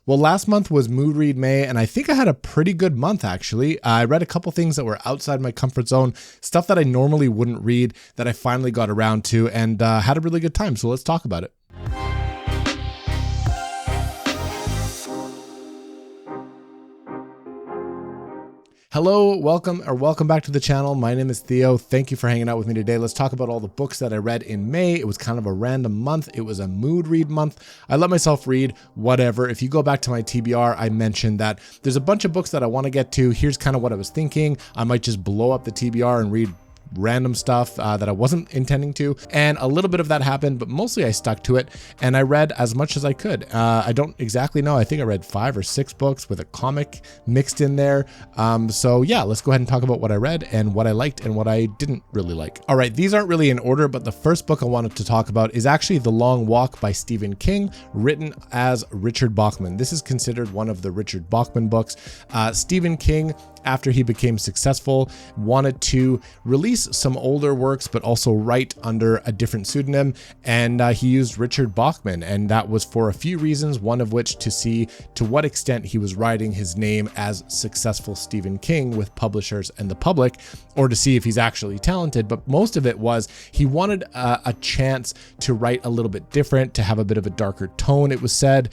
Well, last month was Mood Read May, and I think I had a pretty good month, actually. I read a couple things that were outside my comfort zone, stuff that I normally wouldn't read that I finally got around to, and had a really good time. So let's talk about it. Hello, welcome back to the channel. My name is Theo. Thank you for hanging out with me today. Let's talk about all the books that I read in May. It was kind of a random month. It was a mood read month. I let myself read whatever. If you go back to my TBR, I mentioned that there's a bunch of books that I want to get to. Here's kind of what I was thinking. I might just blow up the TBR and read random stuff that I wasn't intending to, and a little bit of that happened, but mostly I stuck to it and I read as much as I could. I don't exactly know. I think I read 5 or 6 books with a comic mixed in there. So yeah, let's go ahead and talk about what I read and what I liked and what I didn't really like. All right, these aren't really in order, but the first book I wanted to talk about is actually The Long Walk by Stephen King, written as Richard Bachman. This is considered one of the Richard Bachman books. Stephen King, after he became successful, wanted to release some older works, but also write under a different pseudonym. And he used Richard Bachman. And that was for a few reasons, one of which to see to what extent he was writing his name as successful Stephen King with publishers and the public, or to see if he's actually talented. But most of it was he wanted a chance to write a little bit different, to have a bit of a darker tone, it was said,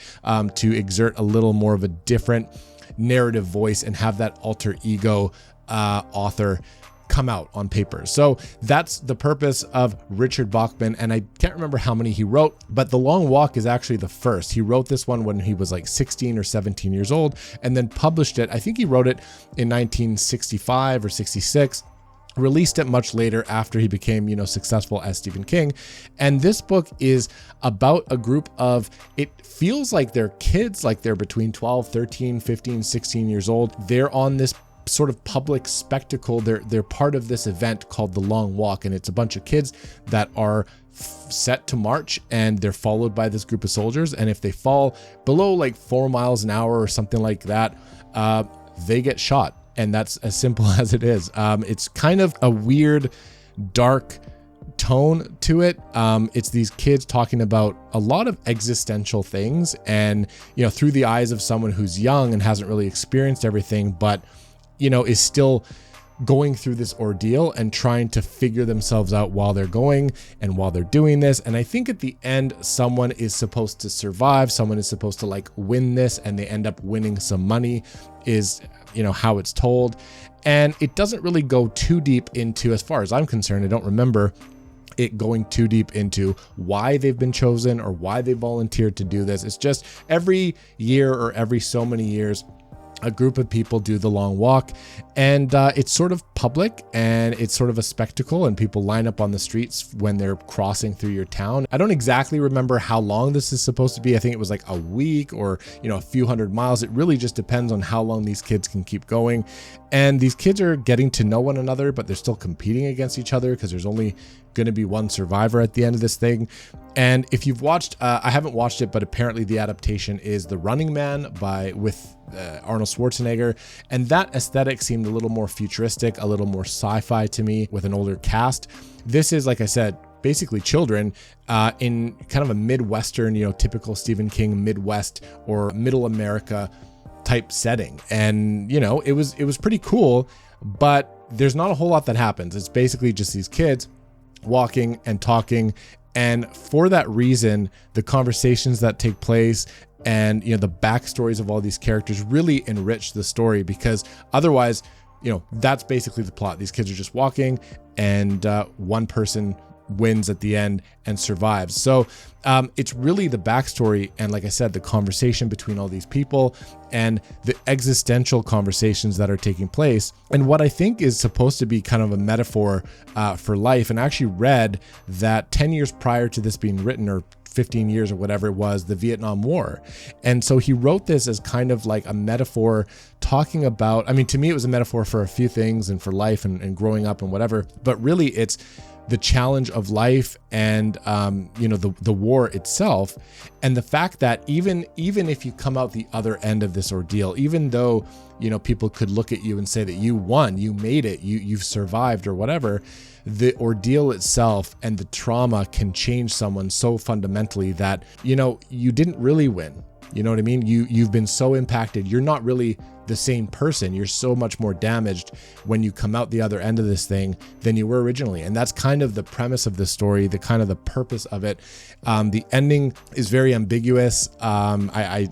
to exert a little more of a different narrative voice and have that alter ego author come out on paper. So that's the purpose of Richard Bachman, and I can't remember how many he wrote, but The Long Walk is actually the first. He wrote this one when he was like 16 or 17 years old and then published it. I think he wrote it in 1965 or 66. Released it much later after he became, successful as Stephen King. And this book is about a group of, it feels like they're kids, like they're between 12, 13, 15, 16 years old. They're on this sort of public spectacle. They're part of this event called The Long Walk, and it's a bunch of kids that are set to march, and they're followed by this group of soldiers. And if they fall below like 4 miles an hour or something like that, they get shot. And that's as simple as it is. It's kind of a weird, dark tone to it. It's these kids talking about a lot of existential things, and through the eyes of someone who's young and hasn't really experienced everything, but is still going through this ordeal and trying to figure themselves out while they're going and while they're doing this. And I think at the end, someone is supposed to survive. Someone is supposed to like win this, and they end up winning some money, is how it's told. And it doesn't really go too deep into, as far as I'm concerned, I don't remember it going too deep into why they've been chosen or why they volunteered to do this. It's just every year or every so many years, a group of people do the long walk, and it's sort of public and it's sort of a spectacle, and people line up on the streets when they're crossing through your town. I don't exactly remember how long this is supposed to be. I think it was like a week or, a few hundred miles. It really just depends on how long these kids can keep going. And these kids are getting to know one another, but they're still competing against each other because there's only going to be one survivor at the end of this thing. And if you've watched, I haven't watched it, but apparently the adaptation is The Running Man with Arnold Schwarzenegger. And that aesthetic seemed a little more futuristic, a little more sci-fi to me with an older cast. This is, like I said, basically children in kind of a Midwestern, typical Stephen King Midwest or Middle America type setting. And, it was pretty cool, but there's not a whole lot that happens. It's basically just these kids walking and talking. And for that reason, the conversations that take place and, the backstories of all these characters really enrich the story, because otherwise, that's basically the plot. These kids are just walking, and one person wins at the end and survives. So it's really the backstory and, like I said, the conversation between all these people and the existential conversations that are taking place, and what I think is supposed to be kind of a metaphor for life. And I actually read that 10 years prior to this being written, or 15 years or whatever it was, the Vietnam War. And so he wrote this as kind of like a metaphor, talking about, to me, it was a metaphor for a few things and for life and growing up and whatever, but really it's the challenge of life and, the war itself. And the fact that even if you come out the other end of this ordeal, even though, people could look at you and say that you won, you made it, you've survived or whatever, the ordeal itself and the trauma can change someone so fundamentally that, you didn't really win. You know what I mean? You've been so impacted. You're not really the same person. You're so much more damaged when you come out the other end of this thing than you were originally. And that's kind of the premise of the story, the kind of the purpose of it. The ending is very ambiguous. I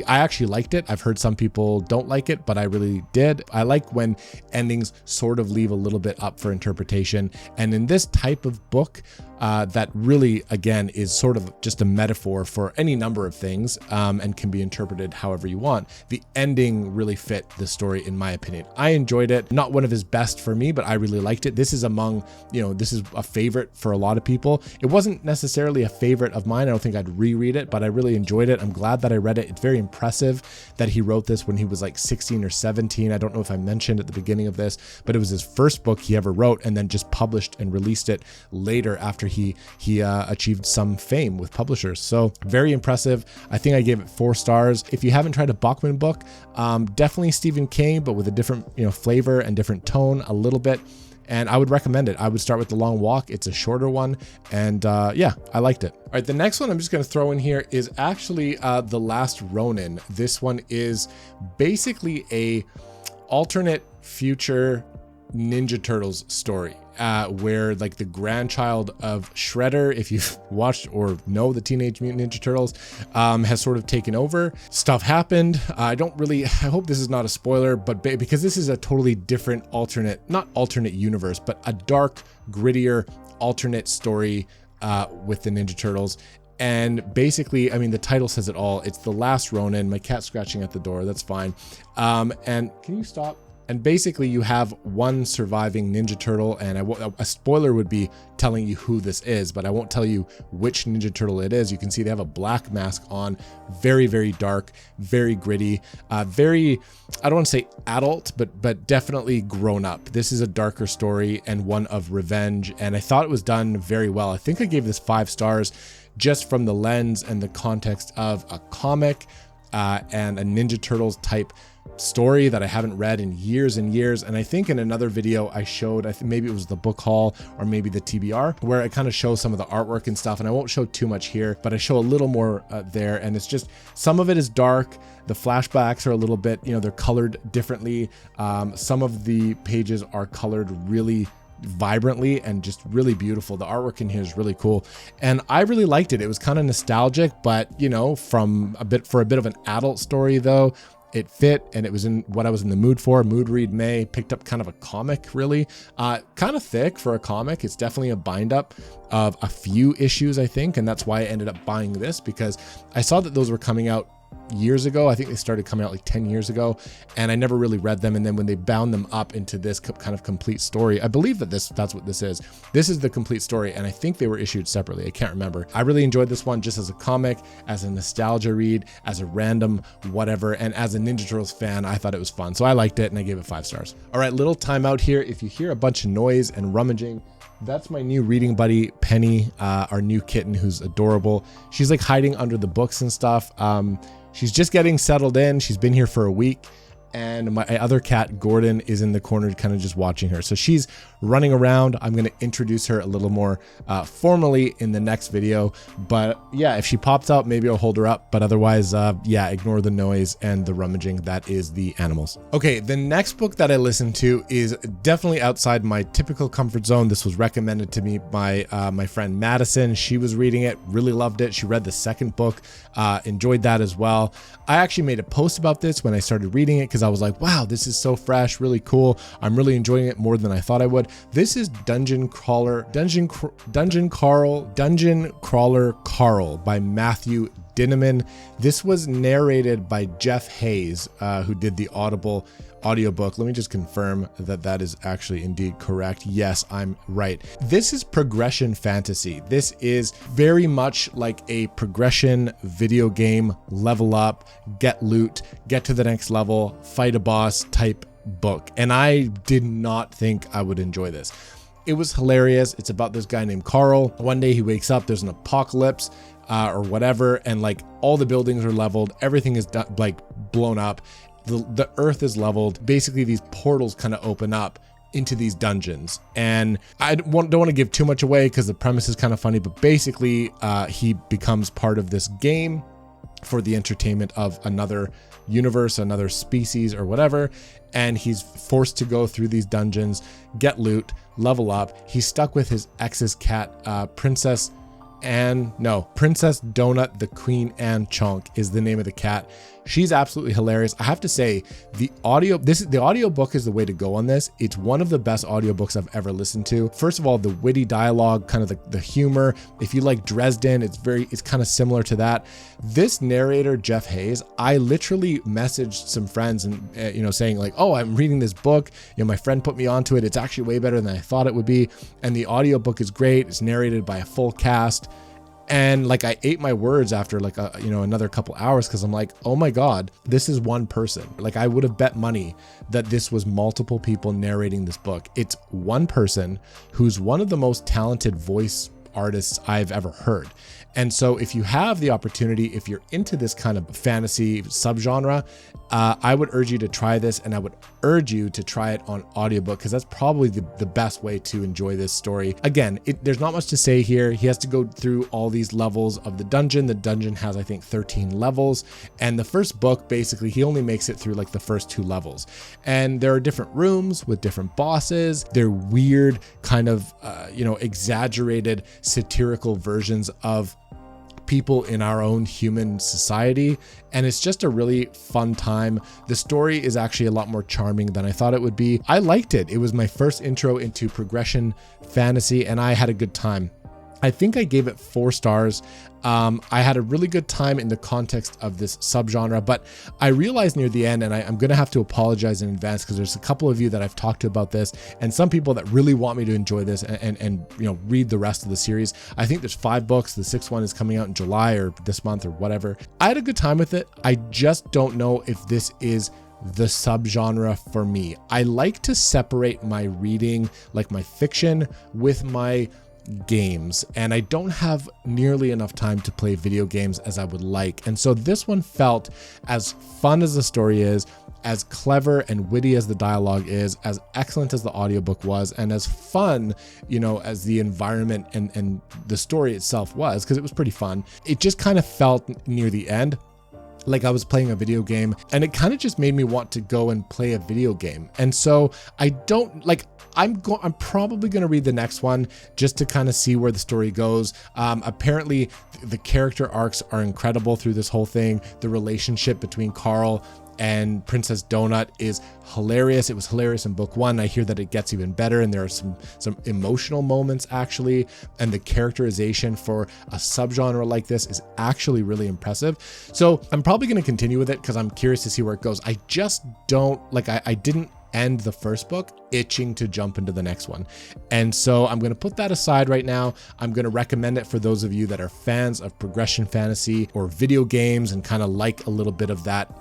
actually liked it. I've heard some people don't like it, but I really did. I like when endings sort of leave a little bit up for interpretation. And in this type of book, that really, again, is sort of just a metaphor for any number of things, and can be interpreted however you want. The ending really fit the story, in my opinion. I enjoyed it. Not one of his best for me, but I really liked it. This is among, this is a favorite for a lot of people. It wasn't necessarily a favorite of mine. I don't think I'd reread it, but I really enjoyed it. I'm glad that I read it. It's very impressive that he wrote this when he was like 16 or 17. I don't know if I mentioned at the beginning of this, but it was his first book he ever wrote, and then just published and released it later after he achieved some fame with publishers. So very impressive. I think I gave it 4 stars. If you haven't tried a Bachman book, definitely Stephen King, but with a different flavor and different tone a little bit. And I would recommend it. I would start with The Long Walk. It's a shorter one. And yeah, I liked it. All right, the next one I'm just going to throw in here is actually The Last Ronin. This one is basically a alternate future Ninja Turtles story, where like the grandchild of Shredder, if you've watched or know the Teenage Mutant Ninja Turtles, has sort of taken over. Stuff happened. I hope this is not a spoiler, but because this is a totally different not alternate universe, but a dark, grittier alternate story with the Ninja Turtles. And basically, I mean, the title says it all. It's The Last Ronin. My cat's scratching at the door. That's fine. And can you stop? And basically you have one surviving Ninja Turtle, and a spoiler would be telling you who this is, but I won't tell you which Ninja Turtle it is. You can see they have a black mask on, very, very dark, very gritty, very, I don't want to say adult, but definitely grown up. This is a darker story and one of revenge, and I thought it was done very well. I think I gave this 5 stars just from the lens and the context of a comic and a Ninja Turtles type story that I haven't read in years and years. And I think in another video I showed, I think maybe it was the book haul or maybe the TBR, where I kind of show some of the artwork and stuff, and I won't show too much here, but I show a little more there. And it's just, some of it is dark. The flashbacks are a little bit, they're colored differently. Some of the pages are colored really vibrantly and just really beautiful. The artwork in here is really cool, and I really liked it. It was kind of nostalgic, but for a bit of an adult story though, it fit, and it was in what I was in the mood for. Mood read May. Picked up kind of a comic, really. Kind of thick for a comic. It's definitely a bind up of a few issues, I think, and that's why I ended up buying this, because I saw that those were coming out years ago. I think they started coming out like 10 years ago, and I never really read them. And then when they bound them up into this kind of complete story, I believe that that's what this is. This is the complete story, and I think they were issued separately. I can't remember. I really enjoyed this one just as a comic, as a nostalgia read, as a random whatever, and as a Ninja Turtles fan, I thought it was fun. So I liked it, and I gave it 5 stars. All right, little timeout here. If you hear a bunch of noise and rummaging, that's my new reading buddy, Penny, our new kitten, who's adorable. She's like hiding under the books and stuff. She's just getting settled in. She's been here for a week. And my other cat, Gordon, is in the corner kind of just watching her. So she's running around. I'm going to introduce her a little more formally in the next video. But yeah, if she pops out, maybe I'll hold her up. But otherwise, yeah, ignore the noise and the rummaging. That is the animals. Okay, the next book that I listened to is definitely outside my typical comfort zone. This was recommended to me by my friend Madison. She was reading it, really loved it. She read the second book, enjoyed that as well. I actually made a post about this when I started reading it, because I was like, wow, this is so fresh, really cool. I'm really enjoying it more than I thought I would. This is Dungeon Crawler Carl by Matthew Dinneman. This was narrated by Jeff Hayes, who did the Audible audiobook. Let me just confirm that that is actually indeed correct. Yes, I'm right. This is progression fantasy. This is very much like a progression video game, level up, get loot, get to the next level, fight a boss type book. And I did not think I would enjoy this. It was hilarious. It's about this guy named Carl. One day he wakes up, there's an apocalypse or whatever, and like all the buildings are leveled, everything is like blown up. The earth is leveled. Basically, these portals kind of open up into these dungeons. And I don't want to give too much away because the premise is kind of funny, but basically he becomes part of this game for the entertainment of another universe, another species or whatever. And he's forced to go through these dungeons, get loot, level up. He's stuck with his ex's cat, Princess Donut, the Queen Anne Chunk is the name of the cat. She's absolutely hilarious. I have to say, the audiobook is the way to go on this. It's one of the best audiobooks I've ever listened to. First of all, the witty dialogue, kind of the humor. If you like Dresden, it's kind of similar to that. This narrator, Jeff Hayes, I literally messaged some friends and saying like, oh, I'm reading this book. My friend put me onto it. It's actually way better than I thought it would be. And the audiobook is great. It's narrated by a full cast. And like I ate my words after like another couple hours, because I'm like, oh my God, this is one person. Like I would have bet money that this was multiple people narrating this book. It's one person who's one of the most talented voice artists I've ever heard. And so if you have the opportunity, if you're into this kind of fantasy subgenre, I would urge you to try this, and I would urge you to try it on audiobook, because that's probably the best way to enjoy this story. Again, there's not much to say here. He has to go through all these levels of the dungeon. The dungeon has, I think, 13 levels. And the first book, basically, he only makes it through like the first 2 levels. And there are different rooms with different bosses. They're weird, kind of, exaggerated, satirical versions of people in our own human society, and it's just a really fun time. The story is actually a lot more charming than I thought it would be. I liked it. It was my first intro into progression fantasy, and I had a good time. I think I gave it 4 stars. I had a really good time in the context of this subgenre, but I realized near the end, and I'm going to have to apologize in advance, because there's a couple of you that I've talked to about this, and some people that really want me to enjoy this and read the rest of the series. I think there's 5 books. The 6th one is coming out in July or this month or whatever. I had a good time with it. I just don't know if this is the subgenre for me. I like to separate my reading, like my fiction, with my games, and I don't have nearly enough time to play video games as I would like. And so this one felt as fun as the story is, as clever and witty as the dialogue is, as excellent as the audiobook was, and as fun, as the environment and the story itself was, because it was pretty fun. It just kind of felt near the end like I was playing a video game, and it kind of just made me want to go and play a video game. And so I don't like, I'm probably going to read the next one just to kind of see where the story goes. Apparently the character arcs are incredible through this whole thing. The relationship between Carl and Princess Donut is hilarious. It was hilarious in book 1. I hear that it gets even better, and there are some emotional moments actually, and the characterization for a subgenre like this is actually really impressive. So I'm probably going to continue with it because I'm curious to see where it goes. I just don't like, I didn't end the first book itching to jump into the next one. And so I'm going to put that aside right now. I'm going to recommend it for those of you that are fans of progression fantasy or video games and kind of like a little bit of that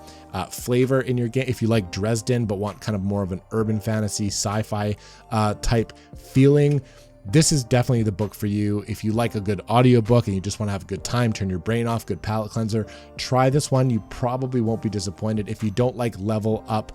flavor in your game. If you like Dresden but want kind of more of an urban fantasy sci-fi type feeling, this is definitely the book for you. If you like a good audiobook and you just want to have a good time, turn your brain off, good palate cleanser, try this one. You probably won't be disappointed. If you don't like level up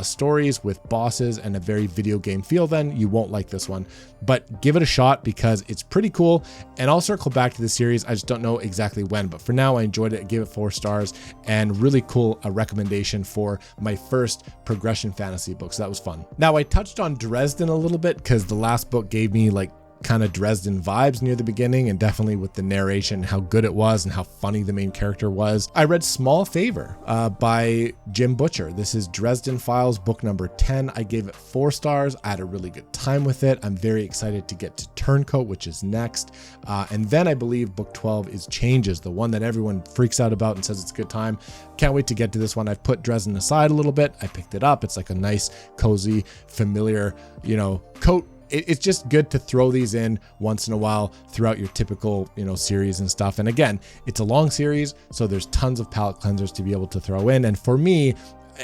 stories with bosses and a very video game feel, then you won't like this one. But give it a shot because it's pretty cool. And I'll circle back to the series. I just don't know exactly when, but for now I enjoyed it. I gave it 4 stars, and really cool recommendation for my first progression fantasy book. So that was fun. Now I touched on Dresden a little bit because the last book gave me like kind of Dresden vibes near the beginning, and definitely with the narration, how good it was and how funny the main character was. I read Small Favor by Jim Butcher. This is Dresden Files, book number 10. I gave it 4 stars. I had a really good time with it. I'm very excited to get to Turncoat, which is next. And then I believe book 12 is Changes, the one that everyone freaks out about and says it's a good time. Can't wait to get to this one. I've put Dresden aside a little bit. I picked it up. It's like a nice, cozy, familiar, coat. It's just good to throw these in once in a while throughout your typical, series and stuff. And again, it's a long series, so there's tons of palate cleansers to be able to throw in. And for me,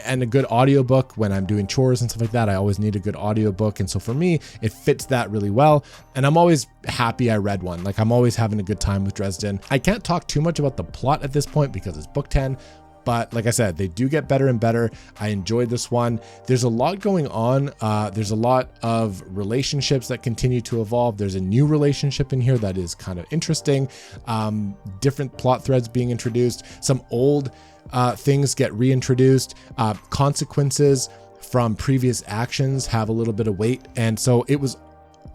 and a good audiobook, when I'm doing chores and stuff like that, I always need a good audiobook. And so for me, it fits that really well. And I'm always happy I read one. Like, I'm always having a good time with Dresden. I can't talk too much about the plot at this point because it's book 10. But like I said, they do get better and better. I enjoyed this one. There's a lot going on. There's a lot of relationships that continue to evolve. There's a new relationship in here that is kind of interesting. Different plot threads being introduced. Some old things get reintroduced. Consequences from previous actions have a little bit of weight. And so it was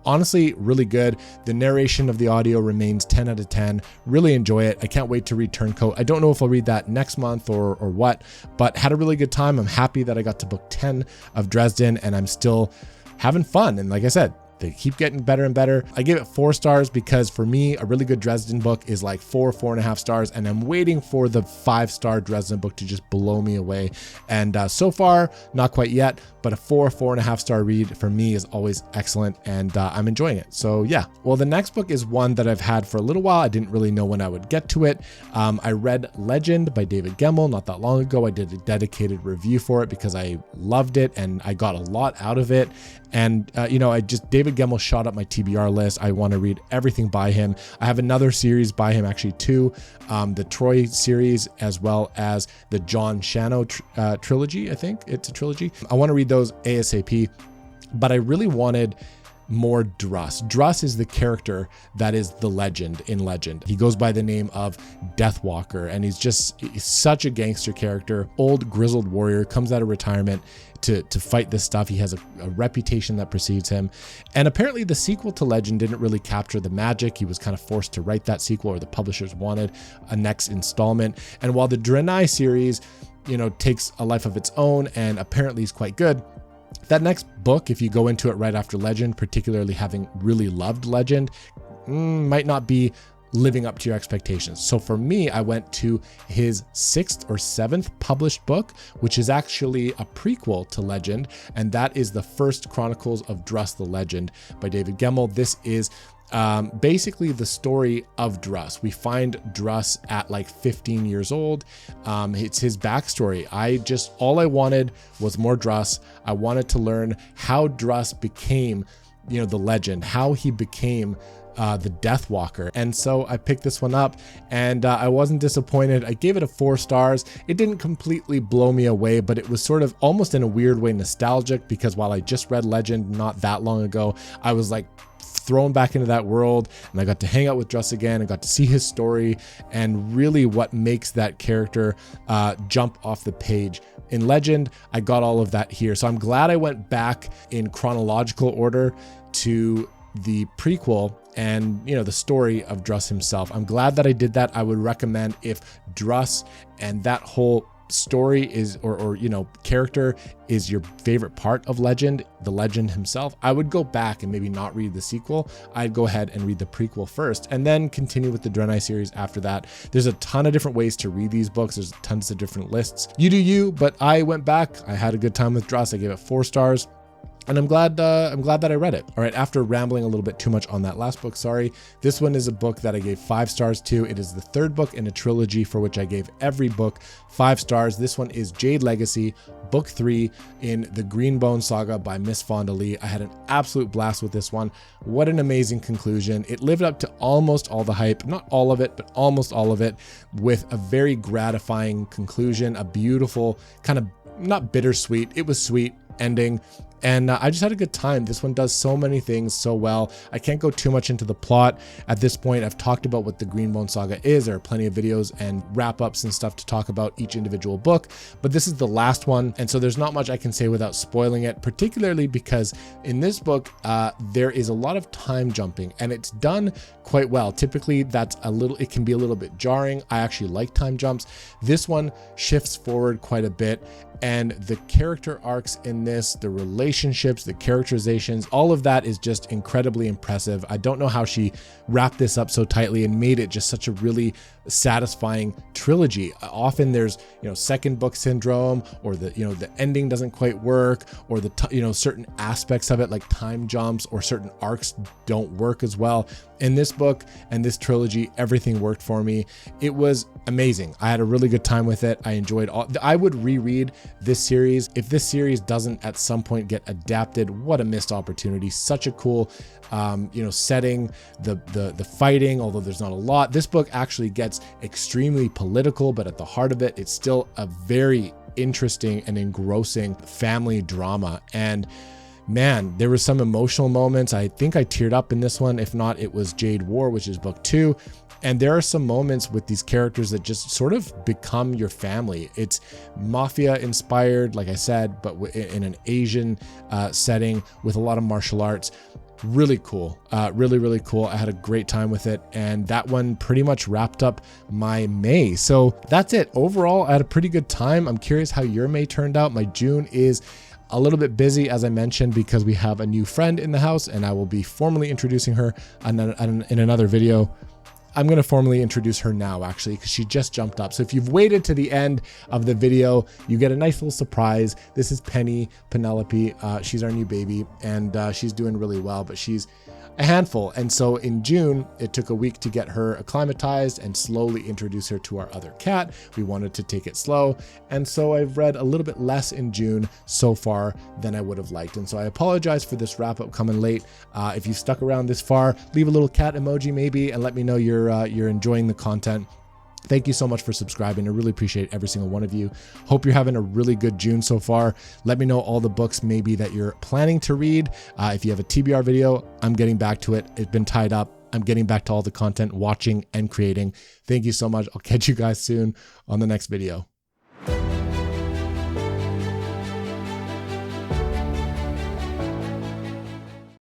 honestly really good. The narration of the audio remains 10 out of 10. Really enjoy it. I can't wait to read Turncoat. I don't know if I'll read that next month or what, but had a really good time. I'm happy that I got to book 10 of Dresden, and I'm still having fun. And like I said, they keep getting better and better. I gave it 4 stars because for me, a really good Dresden book is like 4.5 stars, and I'm waiting for the 5-star Dresden book to just blow me away. And so far, not quite yet, but a 4.5 star read for me is always excellent, and I'm enjoying it. So yeah. Well, the next book is one that I've had for a little while. I didn't really know when I would get to it. I read Legend by David Gemmell not that long ago. I did a dedicated review for it because I loved it and I got a lot out of it. And David Gemmell shot up my TBR list. I want to read everything by him. I have another series by him, actually 2, the Troy series, as well as the John Shano trilogy. I think it's a trilogy. I want to read those ASAP, but I really wanted more Druss. Druss is the character that is the legend in Legend. He goes by the name of Deathwalker, and he's such a gangster character. Old grizzled warrior, comes out of retirement to fight this stuff. He has a reputation that precedes him. And apparently the sequel to Legend didn't really capture the magic. He was kind of forced to write that sequel, or the publishers wanted a next installment. And while the Draenei series, takes a life of its own and apparently is quite good, that next book, if you go into it right after Legend, particularly having really loved Legend, might not be living up to your expectations. So for me, I went to his 6th or 7th published book, which is actually a prequel to Legend, and that is the first Chronicles of Druss the Legend by David Gemmell. This is basically the story of Druss. We find Druss at like 15 years old. It's his backstory. All I wanted was more Druss. I wanted to learn how Druss became, the legend, how he became the Deathwalker. And so I picked this one up, and I wasn't disappointed. I gave it a 4 stars. It didn't completely blow me away, but it was sort of almost in a weird way nostalgic, because while I just read Legend not that long ago, I was like thrown back into that world, and I got to hang out with Druss again. I got to see his story and really what makes that character jump off the page. In Legend, I got all of that here. So I'm glad I went back in chronological order to the prequel and the story of Druss himself. I'm glad that I did that. I would recommend, if Druss and that whole story is or character is your favorite part of Legend, the legend himself, I would go back and maybe not read the sequel. I'd go ahead and read the prequel first and then continue with the Draenei series after that. There's a ton of different ways to read these books. There's tons of different lists. You do you, but I went back. I had a good time with Druss. I gave it 4 stars. And I'm glad that I read it. All right, after rambling a little bit too much on that last book, sorry. This one is a book that I gave 5 stars to. It is the 3rd book in a trilogy for which I gave every book 5 stars. This one is Jade Legacy, book 3 in the Greenbone saga by Miss Fonda Lee. I had an absolute blast with this one. What an amazing conclusion. It lived up to almost all the hype, not all of it, but almost all of it, with a very gratifying conclusion, a beautiful kind of, not bittersweet, it was sweet ending. And I just had a good time. This one does so many things so well. I can't go too much into the plot at this point. I've talked about what the Greenbone saga is. There are plenty of videos and wrap-ups and stuff to talk about each individual book, but this is the last one, and so there's not much I can say without spoiling it, particularly because in this book there is a lot of time jumping, and it's done quite well. Typically it can be a little bit jarring. I actually like time jumps. This one shifts forward quite a bit, and the character arcs in this, the relationships, the characterizations, all of that is just incredibly impressive. I don't know how she wrapped this up so tightly and made it just such a really satisfying trilogy. Often there's, second book syndrome, or the ending doesn't quite work, or certain aspects of it, like time jumps or certain arcs, don't work as well. In this book and this trilogy, everything worked for me. It was amazing. I had a really good time with it. I enjoyed I would reread this series. If this series doesn't at some point get adapted, what a missed opportunity. Such a cool, setting, the fighting, although there's not a lot. This book actually gets is extremely political, but at the heart of it, it's still a very interesting and engrossing family drama. And man, there were some emotional moments. I think I teared up in this one. If not, it was Jade War, which is book 2. And there are some moments with these characters that just sort of become your family. It's mafia inspired, like I said, but in an Asian setting with a lot of martial arts. Really cool. Really cool. I had a great time with it. And that one pretty much wrapped up my May. So that's it. Overall, I had a pretty good time. I'm curious how your May turned out. My June is a little bit busy, as I mentioned, because we have a new friend in the house and I will be formally introducing her in another video. I'm going to formally introduce her now, actually, because she just jumped up. So if you've waited to the end of the video, you get a nice little surprise. This is Penelope. She's our new baby, and she's doing really well, but she's a handful. And so in June, it took a week to get her acclimatized and slowly introduce her to our other cat. We wanted to take it slow. And so I've read a little bit less in June so far than I would have liked. And so I apologize for this wrap up coming late. If you stuck around this far, leave a little cat emoji maybe and let me know you're enjoying the content. Thank you so much for subscribing. I really appreciate every single one of you. Hope you're having a really good June so far. Let me know all the books maybe that you're planning to read. If you have a TBR video, I'm getting back to it. It's been tied up. I'm getting back to all the content, watching and creating. Thank you so much. I'll catch you guys soon on the next video.